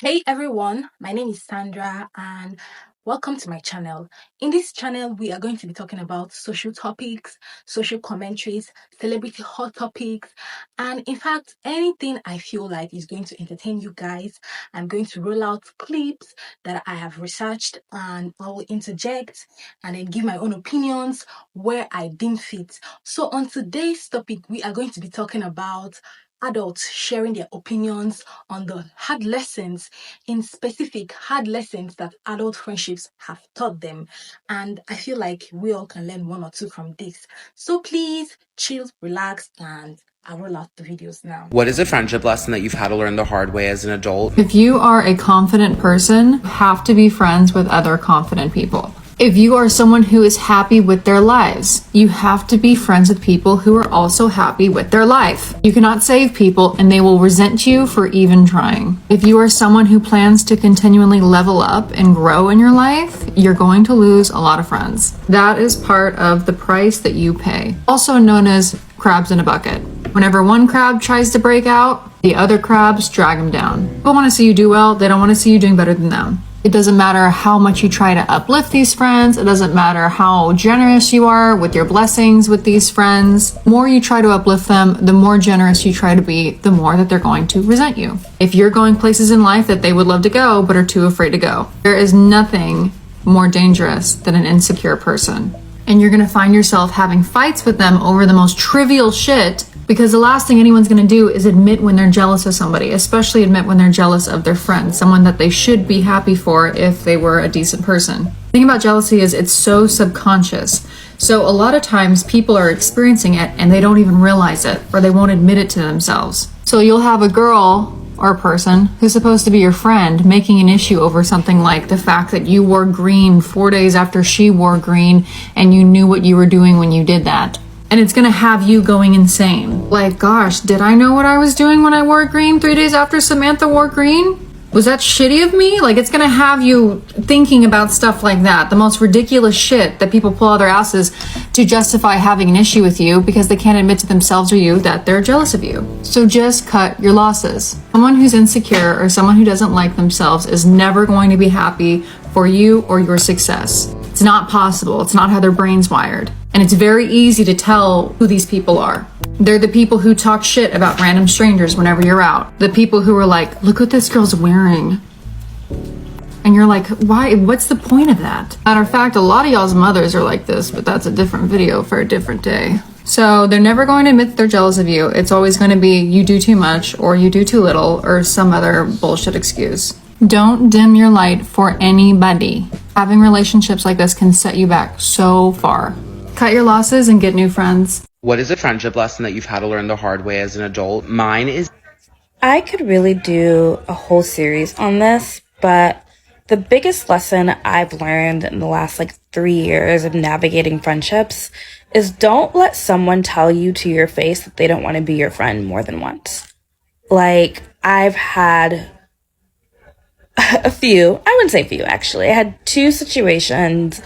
Hey everyone, my name is Sandra and welcome to my channel. In this channel, we are going to be talking about social topics, social commentaries, celebrity hot topics, and in fact, anything I feel like is going to entertain you guys. I'm going to roll out clips that I have researched and I will interject and then give my own opinions where I deem fit. So on today's topic, we are going to be talking about adults sharing their opinions on the hard lessons, in specific hard lessons that adult friendships have taught them. And I feel like we all can learn one or two from this. So please chill, relax, and I'll roll out the videos now. What is a friendship lesson that you've had to learn the hard way as an adult? If you are a confident person, you have to be friends with other confident people. If you are someone who is happy with their lives, you have to be friends with people who are also happy with their life. You cannot save people and they will resent you for even trying. If you are someone who plans to continually level up and grow in your life, you're going to lose a lot of friends. That is part of the price that you pay, also known as crabs in a bucket. Whenever one crab tries to break out, the other crabs drag him down. People want to see you do well, they don't want to see you doing better than them. It doesn't matter how much you try to uplift these friends. It doesn't matter how generous you are with your blessings with these friends. The more you try to uplift them, the more generous you try to be, the more that they're going to resent you. If you're going places in life that they would love to go but are too afraid to go, there is nothing more dangerous than an insecure person. And you're going to find yourself having fights with them over the most trivial shit, because the last thing anyone's going to do is admit when they're jealous of somebody, especially admit when they're jealous of their friend, someone that they should be happy for if they were a decent person. The thing about jealousy is it's so subconscious. So a lot of times people are experiencing it and they don't even realize it, or they won't admit it to themselves. So you'll have a girl or a person who's supposed to be your friend making an issue over something like the fact that you wore green 4 days after she wore green and you knew what you were doing when you did that. And it's gonna have you going insane. Like, gosh, did I know what I was doing when I wore green 3 days after Samantha wore green? Was that shitty of me? Like, it's gonna have you thinking about stuff like that. The most ridiculous shit that people pull out their asses to justify having an issue with you because they can't admit to themselves or you that they're jealous of you. So just cut your losses. Someone who's insecure or someone who doesn't like themselves is never going to be happy for you or your success. It's not possible. It's not how their brain's wired. And it's very easy to tell who these people are. They're the people who talk shit about random strangers whenever you're out. The people who are like, look what this girl's wearing. And you're like, why? What's the point of that? Matter of fact, a lot of y'all's mothers are like this, but that's a different video for a different day. So they're never going to admit they're jealous of you. It's always going to be you do too much or you do too little or some other bullshit excuse. Don't dim your light for anybody. Having relationships like this can set you back so far. Cut your losses and get new friends. What is a friendship lesson that you've had to learn the hard way as an adult? Mine is I could really do a whole series on this, but the biggest lesson I've learned in the last 3 years of navigating friendships is don't let someone tell you to your face that they don't want to be your friend more than once. I've had a few, I wouldn't say few actually. I had 2 situations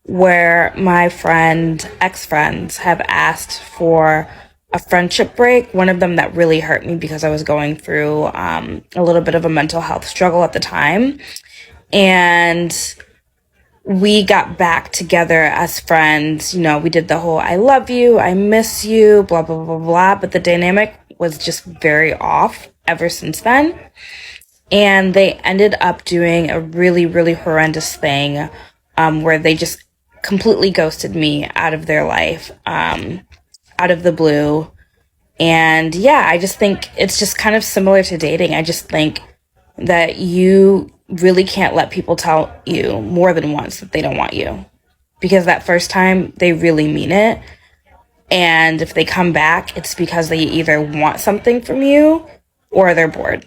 where my ex-friends have asked for a friendship break. One of them that really hurt me because I was going through a little bit of a mental health struggle at the time. And we got back together as friends. You know, we did the whole I love you, I miss you, blah, blah, blah, blah. But the dynamic was just very off ever since then. And they ended up doing a really, really horrendous thing where they just completely ghosted me out of their life, out of the blue. And yeah, I just think it's just kind of similar to dating. I just think that you really can't let people tell you more than once that they don't want you. Because that first time, they really mean it. And if they come back, it's because they either want something from you or they're bored.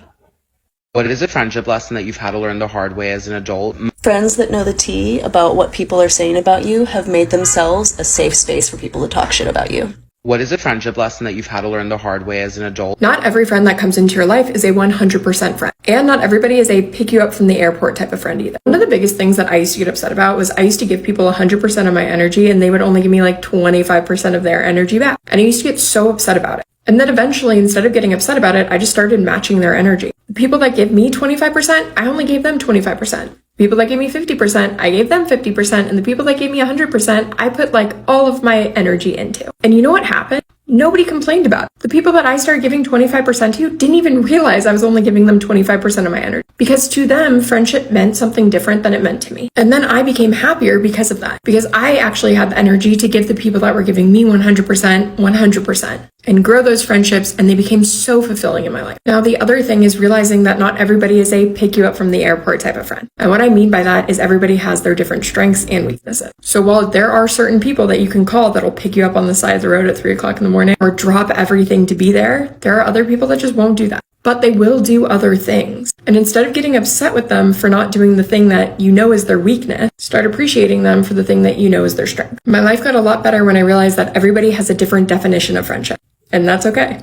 What is a friendship lesson that you've had to learn the hard way as an adult? Friends that know the tea about what people are saying about you have made themselves a safe space for people to talk shit about you. What is a friendship lesson that you've had to learn the hard way as an adult? Not every friend that comes into your life is a 100% friend. And not everybody is a pick you up from the airport type of friend either. One of the biggest things that I used to get upset about was I used to give people 100% of my energy and they would only give me 25% of their energy back. And I used to get so upset about it. And then eventually, instead of getting upset about it, I just started matching their energy. The people that give me 25%, I only gave them 25%. People that gave me 50%, I gave them 50%. And the people that gave me 100%, I put like all of my energy into. And you know what happened? Nobody complained about it. The people that I started giving 25% to didn't even realize I was only giving them 25% of my energy, because to them, friendship meant something different than it meant to me. And then I became happier because of that, because I actually had the energy to give the people that were giving me 100%, and grow those friendships, and they became so fulfilling in my life. Now, the other thing is realizing that not everybody is a pick you up from the airport type of friend. And what I mean by that is everybody has their different strengths and weaknesses. So while there are certain people that you can call that'll pick you up on the side of the road at 3 o'clock in the morning or drop everything to be there, there are other people that just won't do that. But they will do other things. And instead of getting upset with them for not doing the thing that you know is their weakness, start appreciating them for the thing that you know is their strength. My life got a lot better when I realized that everybody has a different definition of friendship. And that's okay.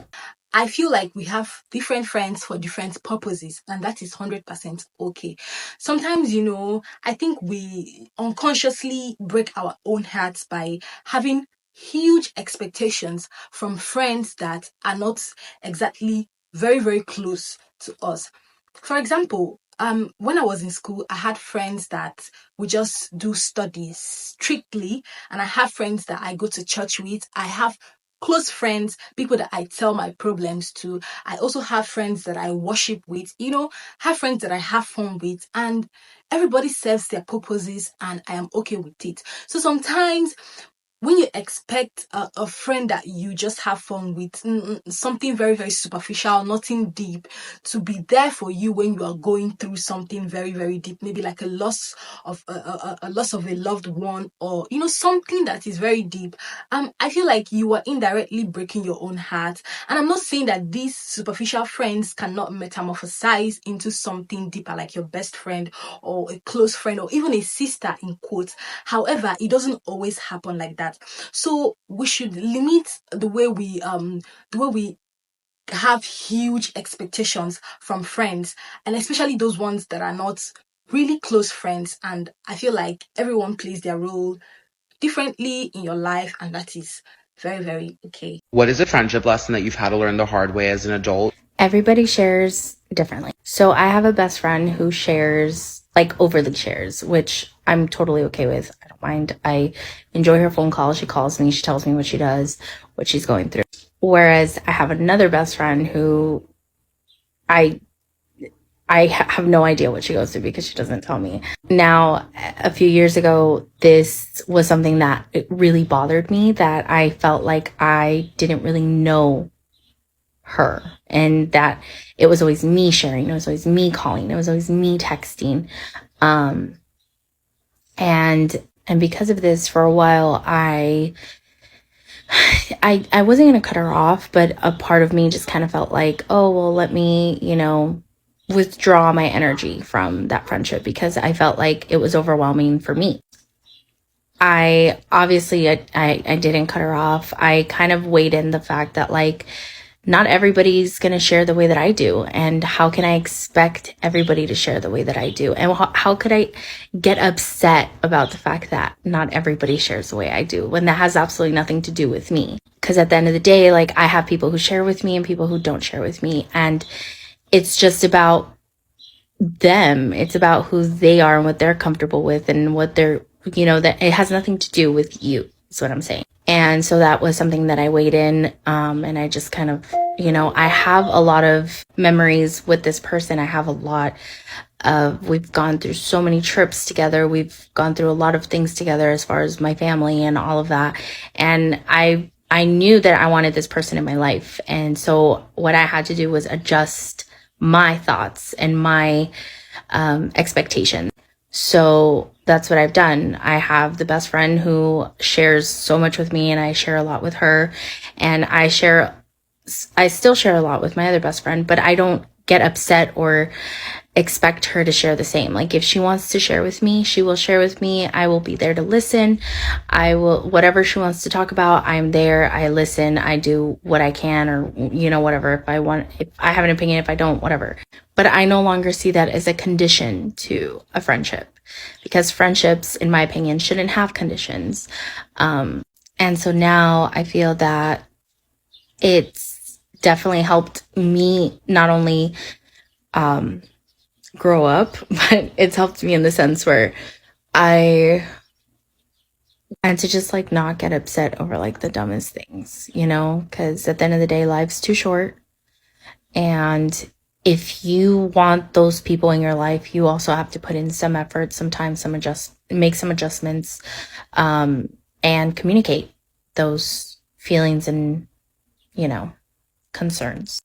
I feel like we have different friends for different purposes, and that is 100% okay. Sometimes, I think we unconsciously break our own hearts by having huge expectations from friends that are not exactly very, very close to us. For example, when I was in school, I had friends that we just do studies strictly, and I have friends that I go to church with. I have close friends, people that I tell my problems to. I also have friends that I worship with, have friends that I have fun with, and everybody serves their purposes, and I am okay with it. So sometimes when you expect a friend that you just have fun with, something very, very superficial, nothing deep, to be there for you when you are going through something very, very deep, maybe like a loss of a loss of a loved one, or something that is very deep, I feel like you are indirectly breaking your own heart. And I'm not saying that these superficial friends cannot metamorphosize into something deeper, like your best friend or a close friend or even a sister in quotes. However, it doesn't always happen like that. So we should limit the way we have huge expectations from friends, and especially those ones that are not really close friends. And I feel like everyone plays their role differently in your life, and that is very, very okay. What is a friendship lesson that you've had to learn the hard way as an adult? Everybody shares differently. So I have a best friend who shares, like overly shares, which I'm totally okay with. I don't mind. I enjoy her phone calls. She calls me. She tells me what she does, what she's going through. Whereas I have another best friend who I have no idea what she goes through because she doesn't tell me. Now, a few years ago, this was something that it really bothered me, that I felt like I didn't really know her, and that it was always me sharing, it was always me calling, it was always me texting. And because of this, for a while, I wasn't going to cut her off, but a part of me just kind of felt like, oh, well, let me, withdraw my energy from that friendship, because I felt like it was overwhelming for me. I didn't cut her off. I kind of weighed in the fact that, like, not everybody's going to share the way that I do. And how can I expect everybody to share the way that I do? And how could I get upset about the fact that not everybody shares the way I do, when that has absolutely nothing to do with me? Because at the end of the day, like, I have people who share with me and people who don't share with me. And it's just about them. It's about who they are and what they're comfortable with, and what they're, that it has nothing to do with you, is what I'm saying. And so that was something that I weighed in. And I just kind of, I have a lot of memories with this person. I have a lot of, we've gone through so many trips together. We've gone through a lot of things together as far as my family and all of that. And I knew that I wanted this person in my life. And so what I had to do was adjust my thoughts and my expectations. So that's what I've done. I have the best friend who shares so much with me, and I share a lot with her. And I still share a lot with my other best friend, but I don't get upset or expect her to share the same. Like, if she wants to share with me, she will share with me. I will be there to listen. I will, whatever she wants to talk about, I'm there. I listen. I do what I can, or, whatever. If I have an opinion, if I don't, whatever. But I no longer see that as a condition to a friendship, because friendships, in my opinion, shouldn't have conditions. And so now I feel that it's definitely helped me not only grow up, but it's helped me in the sense where I and to just like not get upset over like the dumbest things, you know, because at the end of the day, life's too short. And if you want those people in your life, you also have to put in some effort, sometimes make some adjustments, and communicate those feelings and, you know, concerns.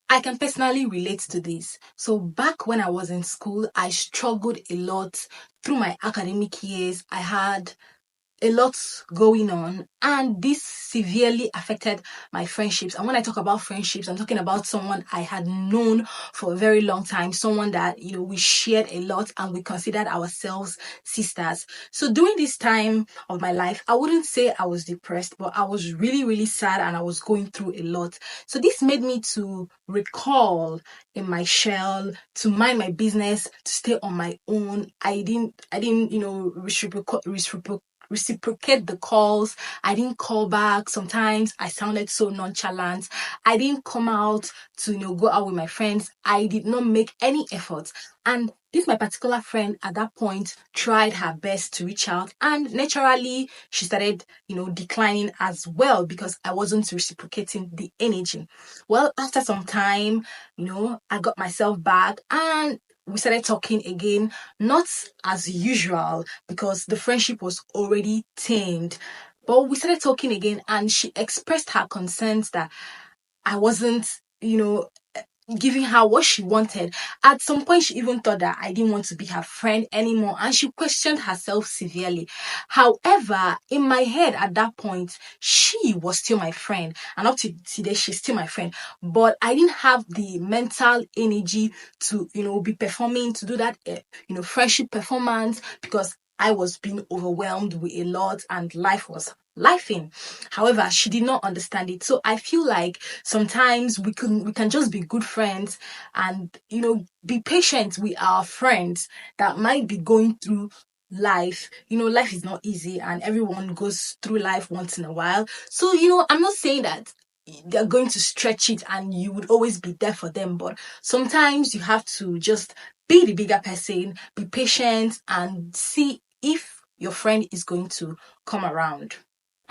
I can personally relate to this. So back when I was in school, I struggled a lot through my academic years. I had a lot going on, and this severely affected my friendships. And when I talk about friendships, I'm talking about someone I had known for a very long time, someone that, you know, we shared a lot and we considered ourselves sisters. So during this time of my life, I wouldn't say I was depressed, but I was really, really sad and I was going through a lot. So this made me to recall in my shell, to mind my business, to stay on my own. I didn't, you know, reciprocate the calls. I didn't call back. Sometimes I sounded so nonchalant. I didn't come out to, you know, go out with my friends. I did not make any efforts. And this my particular friend at that point tried her best to reach out, and naturally she started, you know, declining as well because I wasn't reciprocating the energy. Well, after some time, you know, I got myself back and we started talking again, not as usual because the friendship was already tamed. But we started talking again, and she expressed her concerns that I wasn't, you know, giving her what she wanted. At some point, she even thought that I didn't want to be her friend anymore, and she questioned herself severely. However, in my head at that point, she was still my friend, and up to today, she's still my friend. But I didn't have the mental energy to, you know, be performing, to do that, you know, friendship performance because I was being overwhelmed with a lot and life was lifing. However, she did not understand it. So I feel like sometimes we can just be good friends and, you know, be patient with our friends that might be going through life. You know, life is not easy and everyone goes through life once in a while. So, you know, I'm not saying that they're going to stretch it and you would always be there for them, but sometimes you have to just be the bigger person, be patient, and see if your friend is going to come around.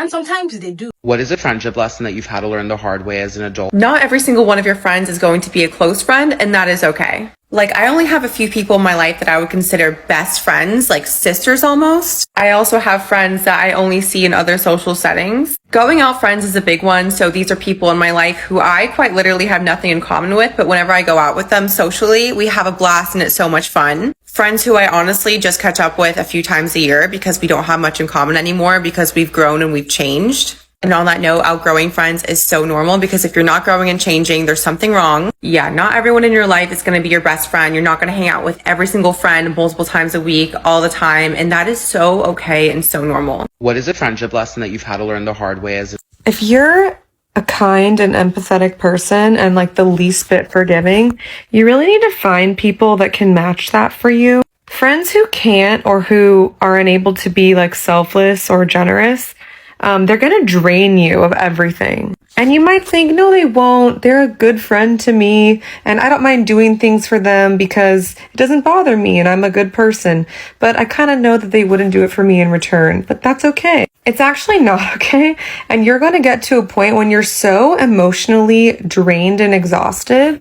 And sometimes they do. What is a friendship lesson that you've had to learn the hard way as an adult? Not every single one of your friends is going to be a close friend, and that is okay. Like, I only have a few people in my life that I would consider best friends, like sisters almost. I also have friends that I only see in other social settings. Going out friends is a big one, so these are people in my life who I quite literally have nothing in common with, but whenever I go out with them socially, we have a blast and it's so much fun. Friends who I honestly just catch up with a few times a year because we don't have much in common anymore because we've grown and we've changed. And on that note, outgrowing friends is so normal because if you're not growing and changing, there's something wrong. Yeah, not everyone in your life is going to be your best friend. You're not going to hang out with every single friend multiple times a week, all the time. And that is so okay and so normal. What is a friendship lesson that you've had to learn the hard way as If you're a kind and empathetic person and like the least bit forgiving, you really need to find people that can match that for you. Friends who can't or who are unable to be like selfless or generous, they're going to drain you of everything. And you might think, no, they won't. They're a good friend to me and I don't mind doing things for them because it doesn't bother me and I'm a good person. But I kind of know that they wouldn't do it for me in return, but that's okay. It's actually not okay. And you're going to get to a point when you're so emotionally drained and exhausted.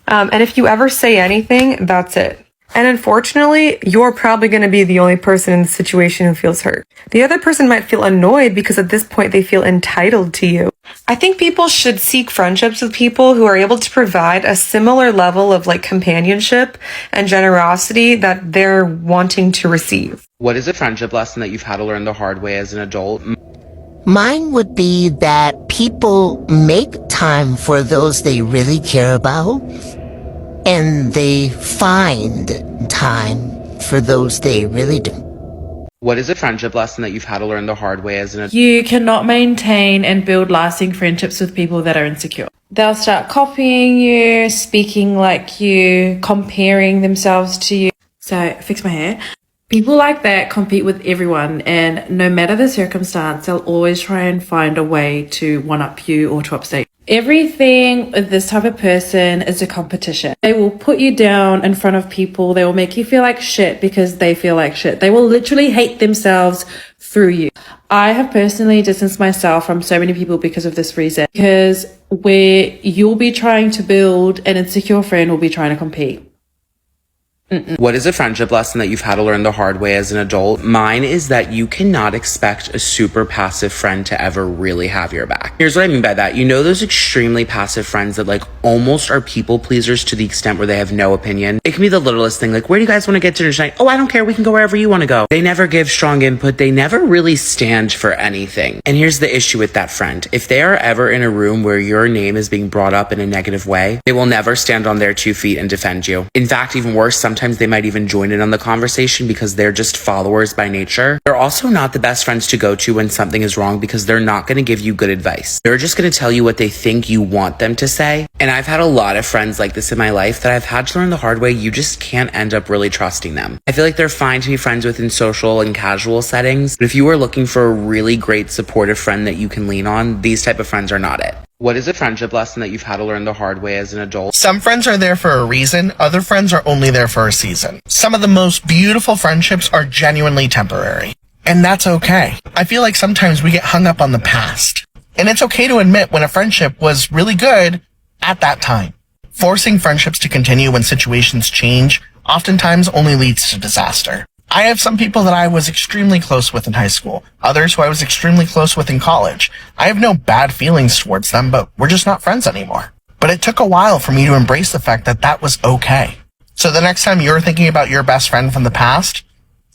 And if you ever say anything, that's it. And unfortunately, you're probably going to be the only person in the situation who feels hurt. The other person might feel annoyed because at this point they feel entitled to you. I think people should seek friendships with people who are able to provide a similar level of like companionship and generosity that they're wanting to receive. What is a friendship lesson that you've had to learn the hard way as an adult? Mine would be that people make time for those they really care about, and they find time for those they really do. What is a friendship lesson that you've had to learn the hard way as an adult? You cannot maintain and build lasting friendships with people that are insecure. They'll start copying you, speaking like you, comparing themselves to you. So, fix my hair. People like that compete with everyone, and no matter the circumstance, they'll always try and find a way to one-up you or to upstate. Everything with this type of person is a competition. They will put you down in front of people. They will make you feel like shit because they feel like shit. They will literally hate themselves through you. I have personally distanced myself from so many people because of this reason. Because where you'll be trying to build, an insecure friend will be trying to compete. What is a friendship lesson that you've had to learn the hard way as an adult? Mine is that you cannot expect a super passive friend to ever really have your back. Here's what I mean by that. You know those extremely passive friends that like almost are people pleasers to the extent where they have no opinion? It can be the littlest thing, like, where do you guys want to get dinner tonight? Oh, I don't care. We can go wherever you want to go. They never give strong input. They never really stand for anything. And here's the issue with that friend. If they are ever in a room where your name is being brought up in a negative way, they will never stand on their 2 feet and defend you. In fact, even worse, sometimes they might even join in on the conversation because they're just followers by nature. They're also not the best friends to go to when something is wrong because they're not going to give you good advice. They're just going to tell you what they think you want them to say. And I've had a lot of friends like this in my life that I've had to learn the hard way. You just can't end up really trusting them. I feel like they're fine to be friends with in social and casual settings, but if you are looking for a really great supportive friend that you can lean on, these type of friends are not it. What is a friendship lesson that you've had to learn the hard way as an adult? Some friends are there for a reason, other friends are only there for a season. Some of the most beautiful friendships are genuinely temporary. And that's okay. I feel like sometimes we get hung up on the past. And it's okay to admit when a friendship was really good at that time. Forcing friendships to continue when situations change oftentimes only leads to disaster. I have some people that I was extremely close with in high school, others who I was extremely close with in college. I have no bad feelings towards them, but we're just not friends anymore. But it took a while for me to embrace the fact that that was okay. So the next time you're thinking about your best friend from the past,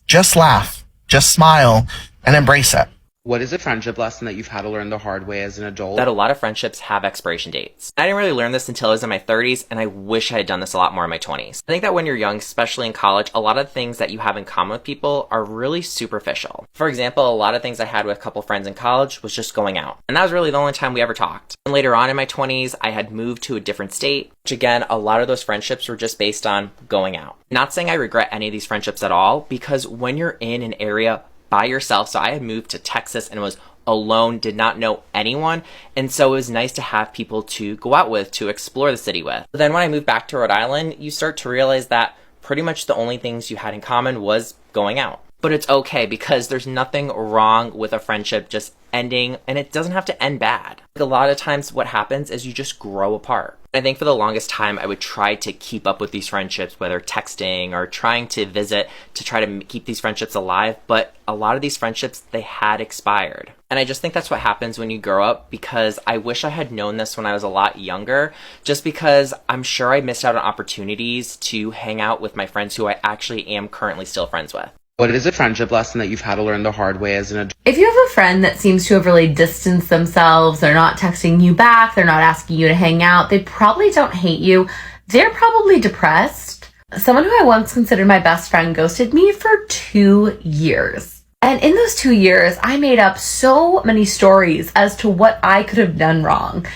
just laugh, just smile, and embrace it. What is a friendship lesson that you've had to learn the hard way as an adult? That a lot of friendships have expiration dates. I didn't really learn this until I was in my 30s, and I wish I had done this a lot more in my 20s. I think that when you're young, especially in college, a lot of things that you have in common with people are really superficial. For example, a lot of things I had with a couple friends in college was just going out. And that was really the only time we ever talked. And later on in my 20s, I had moved to a different state, which again, a lot of those friendships were just based on going out. Not saying I regret any of these friendships at all, because when you're in an area by yourself, so I had moved to Texas and was alone, did not know anyone, and so it was nice to have people to go out with, to explore the city with. But then when I moved back to Rhode Island, you start to realize that pretty much the only things you had in common was going out. But it's okay, because there's nothing wrong with a friendship just ending, and it doesn't have to end bad. A lot of times what happens is you just grow apart. I think for the longest time, I would try to keep up with these friendships, whether texting or trying to visit to try to keep these friendships alive. But a lot of these friendships, they had expired. And I just think that's what happens when you grow up, because I wish I had known this when I was a lot younger, just because I'm sure I missed out on opportunities to hang out with my friends who I actually am currently still friends with. What is a friendship lesson that you've had to learn the hard way as an adult? If you have a friend that seems to have really distanced themselves, they're not texting you back, they're not asking you to hang out, they probably don't hate you, they're probably depressed. Someone who I once considered my best friend ghosted me for 2 years. And in those 2 years, I made up so many stories as to what I could have done wrong.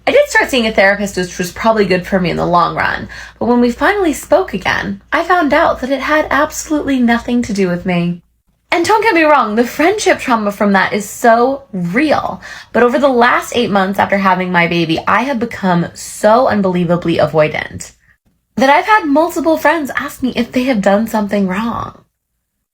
I did start seeing a therapist, which was probably good for me in the long run. But when we finally spoke again, I found out that it had absolutely nothing to do with me. And don't get me wrong, the friendship trauma from that is so real. But over the last 8 months after having my baby, I have become so unbelievably avoidant that I've had multiple friends ask me if they have done something wrong.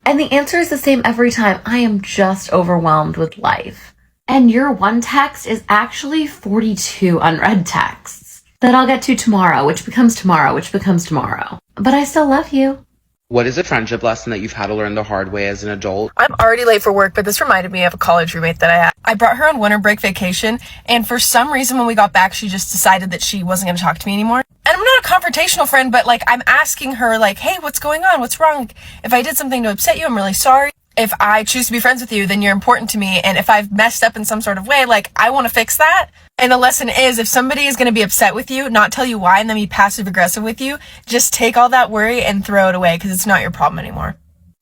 And the answer is the same every time. I am just overwhelmed with life. And your one text is actually 42 unread texts that I'll get to tomorrow, which becomes tomorrow, which becomes tomorrow. But I still love you. What is a friendship lesson that you've had to learn the hard way as an adult? I'm already late for work, but this reminded me of a college roommate that I had. I brought her on winter break vacation, and for some reason when we got back, she just decided that she wasn't going to talk to me anymore. And I'm not a confrontational friend, but I'm asking her hey, what's going on? What's wrong? If I did something to upset you, I'm really sorry. If I choose to be friends with you, then you're important to me. And if I've messed up in some sort of way, I want to fix that. And the lesson is, if somebody is going to be upset with you, not tell you why and then be passive aggressive with you, just take all that worry and throw it away, because it's not your problem anymore.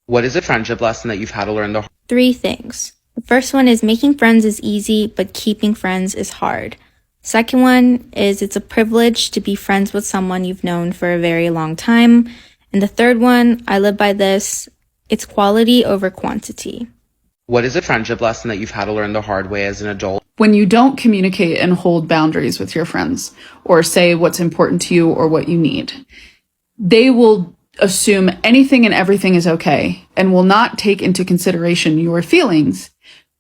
What is a friendship lesson that you've had to learn the hard way? 3 things. The first one is making friends is easy, but keeping friends is hard. Second one is it's a privilege to be friends with someone you've known for a very long time. And the third one, I live by this, it's quality over quantity. What is a friendship lesson that you've had to learn the hard way as an adult? When you don't communicate and hold boundaries with your friends or say what's important to you or what you need, they will assume anything and everything is okay and will not take into consideration your feelings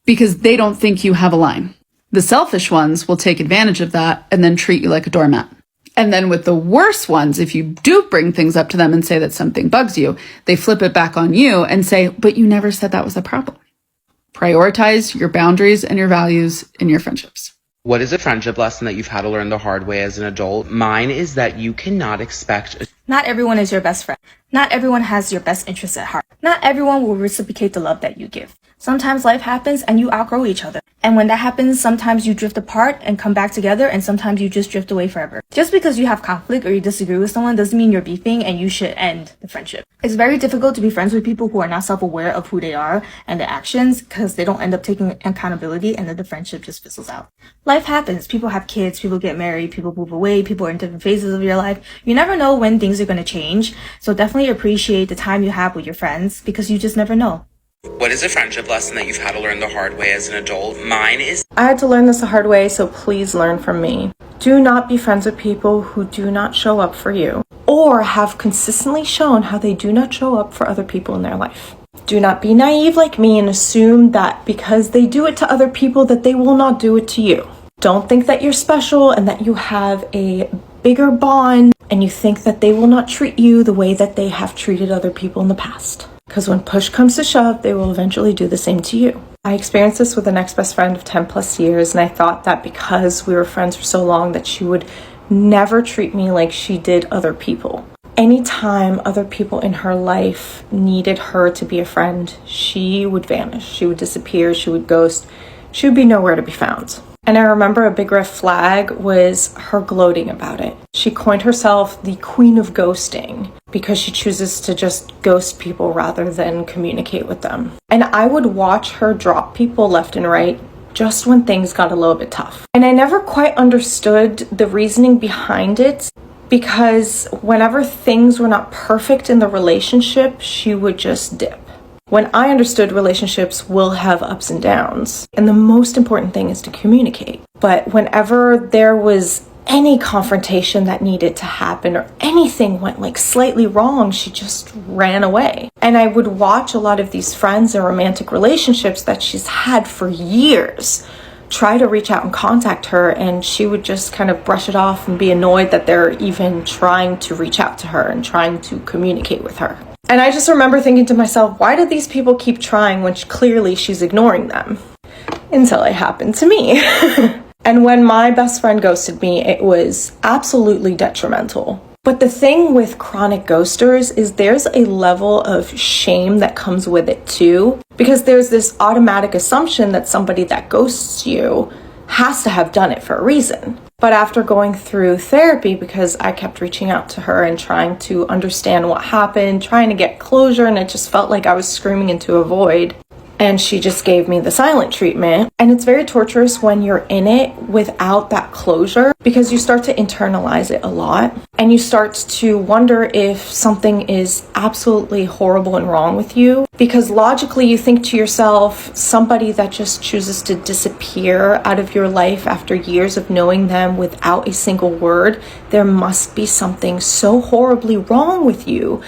because they don't think you have a line. The selfish ones will take advantage of that and then treat you like a doormat. And then with the worst ones, if you do bring things up to them and say that something bugs you, they flip it back on you and say, but you never said that was a problem. Prioritize your boundaries and your values in your friendships. What is a friendship lesson that you've had to learn the hard way as an adult? Mine is that you cannot expect... Not everyone is your best friend. Not everyone has your best interests at heart. Not everyone will reciprocate the love that you give. Sometimes life happens and you outgrow each other. And when that happens, sometimes you drift apart and come back together, and sometimes you just drift away forever. Just because you have conflict or you disagree with someone doesn't mean you're beefing and you should end the friendship. It's very difficult to be friends with people who are not self-aware of who they are and their actions, because they don't end up taking accountability and then the friendship just fizzles out. Life happens. People have kids, people get married, people move away, people are in different phases of your life. You never know when things are going to change. So definitely appreciate the time you have with your friends, because you just never know. What is a friendship lesson that you've had to learn the hard way as an adult? Mine is... I had to learn this the hard way, so please learn from me. Do not be friends with people who do not show up for you, or have consistently shown how they do not show up for other people in their life. Do not be naive like me and assume that because they do it to other people that they will not do it to you. Don't think that you're special and that you have a bigger bond, and you think that they will not treat you the way that they have treated other people in the past. Because when push comes to shove, they will eventually do the same to you. I experienced this with an ex-best friend of 10 plus years, and I thought that because we were friends for so long that she would never treat me like she did other people. Anytime other people in her life needed her to be a friend, she would vanish. She would disappear. She would ghost. She would be nowhere to be found. And I remember a big red flag was her gloating about it. She coined herself the queen of ghosting because she chooses to just ghost people rather than communicate with them. And I would watch her drop people left and right just when things got a little bit tough. And I never quite understood the reasoning behind it, because whenever things were not perfect in the relationship, she would just dip. When I understood relationships will have ups and downs, and the most important thing is to communicate. But whenever there was any confrontation that needed to happen or anything went like slightly wrong, she just ran away. And I would watch a lot of these friends and romantic relationships that she's had for years try to reach out and contact her, and she would just kind of brush it off and be annoyed that they're even trying to reach out to her and trying to communicate with her. And I just remember thinking to myself, why do these people keep trying when clearly she's ignoring them? Until it happened to me. And when my best friend ghosted me, it was absolutely detrimental. But the thing with chronic ghosters is there's a level of shame that comes with it too, because there's this automatic assumption that somebody that ghosts you has to have done it for a reason. But after going through therapy, because I kept reaching out to her and trying to understand what happened, trying to get closure, and it just felt like I was screaming into a void. And she just gave me the silent treatment. And it's very torturous when you're in it without that closure, because you start to internalize it a lot. And you start to wonder if something is absolutely horrible and wrong with you. Because logically you think to yourself, somebody that just chooses to disappear out of your life after years of knowing them without a single word, there must be something so horribly wrong with you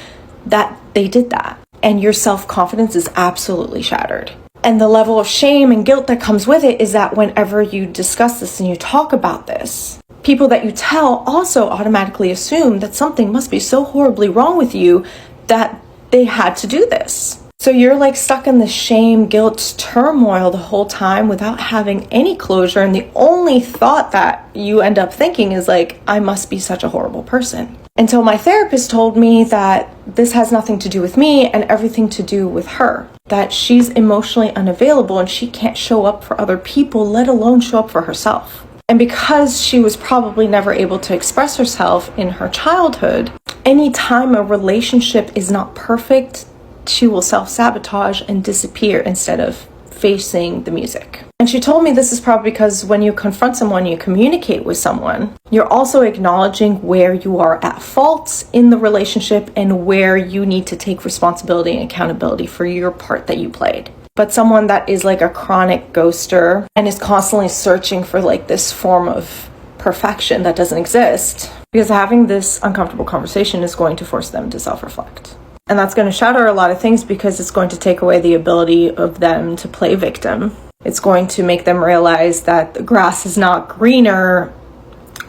that they did that. And your self-confidence is absolutely shattered. And the level of shame and guilt that comes with it is that whenever you discuss this and you talk about this, people that you tell also automatically assume that something must be so horribly wrong with you that they had to do this. So you're like stuck in the shame, guilt, turmoil the whole time without having any closure. And the only thought that you end up thinking is like, I must be such a horrible person. Until my therapist told me that this has nothing to do with me and everything to do with her. That she's emotionally unavailable and she can't show up for other people, let alone show up for herself. And because she was probably never able to express herself in her childhood, anytime a relationship is not perfect, she will self-sabotage and disappear instead of facing the music. And she told me this is probably because when you confront someone, you communicate with someone, you're also acknowledging where you are at fault in the relationship and where you need to take responsibility and accountability for your part that you played. But someone that is like a chronic ghoster and is constantly searching for like this form of perfection that doesn't exist, because having this uncomfortable conversation is going to force them to self-reflect. And that's going to shatter a lot of things, because it's going to take away the ability of them to play victim. It's going to make them realize that the grass is not greener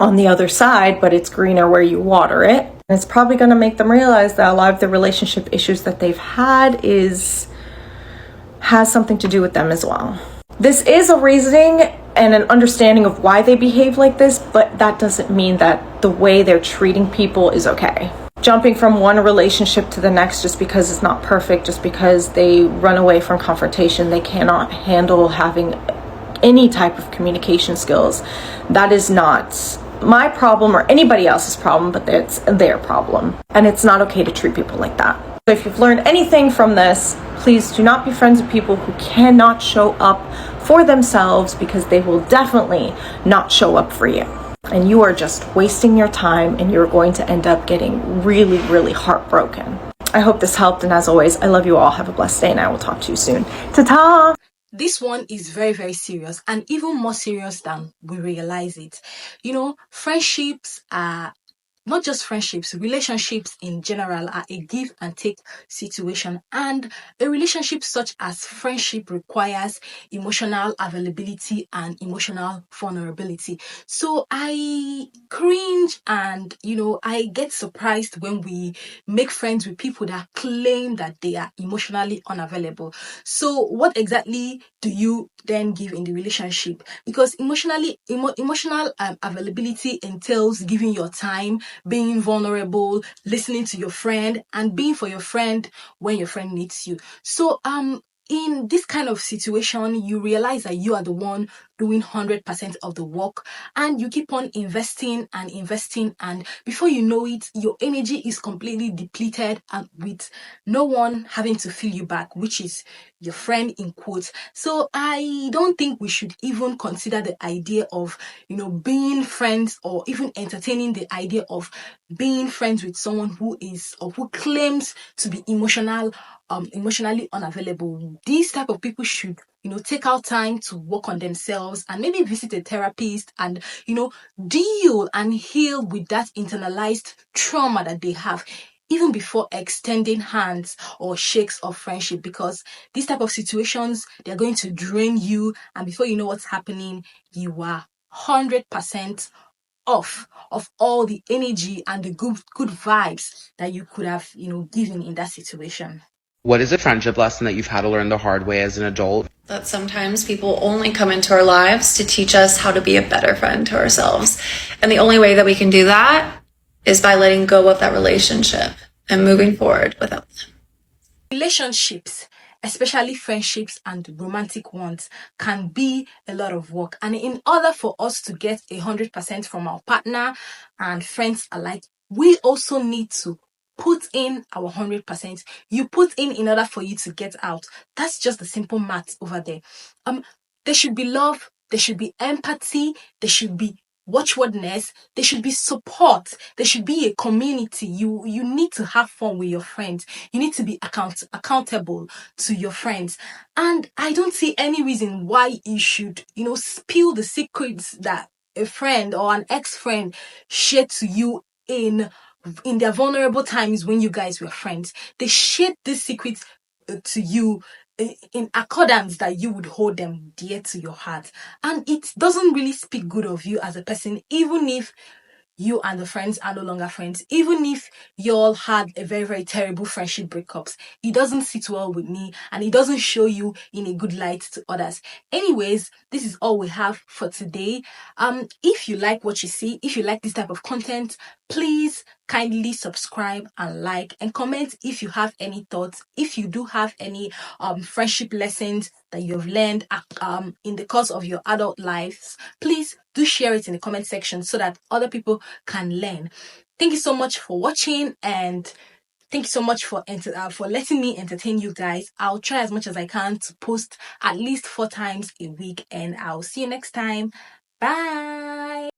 on the other side, but it's greener where you water it. And it's probably going to make them realize that a lot of the relationship issues that they've had has something to do with them as well. This is a reasoning and an understanding of why they behave like this, but that doesn't mean that the way they're treating people is okay. Jumping from one relationship to the next just because it's not perfect, just because they run away from confrontation, they cannot handle having any type of communication skills. That is not my problem or anybody else's problem, but it's their problem. And it's not okay to treat people like that. So if you've learned anything from this, please do not be friends with people who cannot show up for themselves, because they will definitely not show up for you. And you are just wasting your time, and you're going to end up getting really, really heartbroken. I hope this helped, and as always, I love you all. Have a blessed day, and I will talk to you soon. Ta-ta! This one is very, very serious, and even more serious than we realize it. Friendships are not just friendships, relationships in general are a give and take situation. And a relationship such as friendship requires emotional availability and emotional vulnerability. So I cringe and, I get surprised when we make friends with people that claim that they are emotionally unavailable. So what exactly do you then give in the relationship? Because emotional availability entails giving your time, being vulnerable, listening to your friend, and being for your friend when your friend needs you. So in this kind of situation, you realize that you are the one doing 100% of the work, and you keep on investing and investing, and before you know it, your energy is completely depleted, and with no one having to fill you back, which is your friend in quotes. So I don't think we should even consider the idea of being friends, or even entertaining the idea of being friends with someone who is, or who claims to be emotionally unavailable. These type of people should take out time to work on themselves, and maybe visit a therapist, and deal and heal with that internalized trauma that they have, even before extending hands or shakes of friendship, because these type of situations, they're going to drain you, and before you know what's happening, you are 100% off of all the energy and the good vibes that you could have given in that situation. What is a friendship lesson that you've had to learn the hard way as an adult? That sometimes people only come into our lives to teach us how to be a better friend to ourselves. And the only way that we can do that is by letting go of that relationship and moving forward without them. Relationships, especially friendships and romantic ones, can be a lot of work. And in order for us to get 100% from our partner and friends alike, we also need to put in our 100%. You put in order for you to get out. That's just the simple math over there. There should be love, there should be empathy, there should be watchwordness, there should be support, there should be a community. You need to have fun with your friends. You need to be accountable to your friends. And I don't see any reason why you should spill the secrets that a friend or an ex-friend shared to you in their vulnerable times when you guys were friends. They shared these secrets to you in accordance that you would hold them dear to your heart, and it doesn't really speak good of you as a person, even if you and the friends are no longer friends, even if you all had a very, very terrible friendship breakups. It doesn't sit well with me, and it doesn't show you in a good light to others. Anyways, this is all we have for today. If you like what you see, if you like this type of content, please kindly subscribe and like and comment if you have any thoughts. If you do have any friendship lessons that you have learned in the course of your adult lives, please do share it in the comment section so that other people can learn. Thank you so much for watching, and thank you so much for letting me entertain you guys. I'll try as much as I can to post at least 4 times a week, and I'll see you next time. Bye.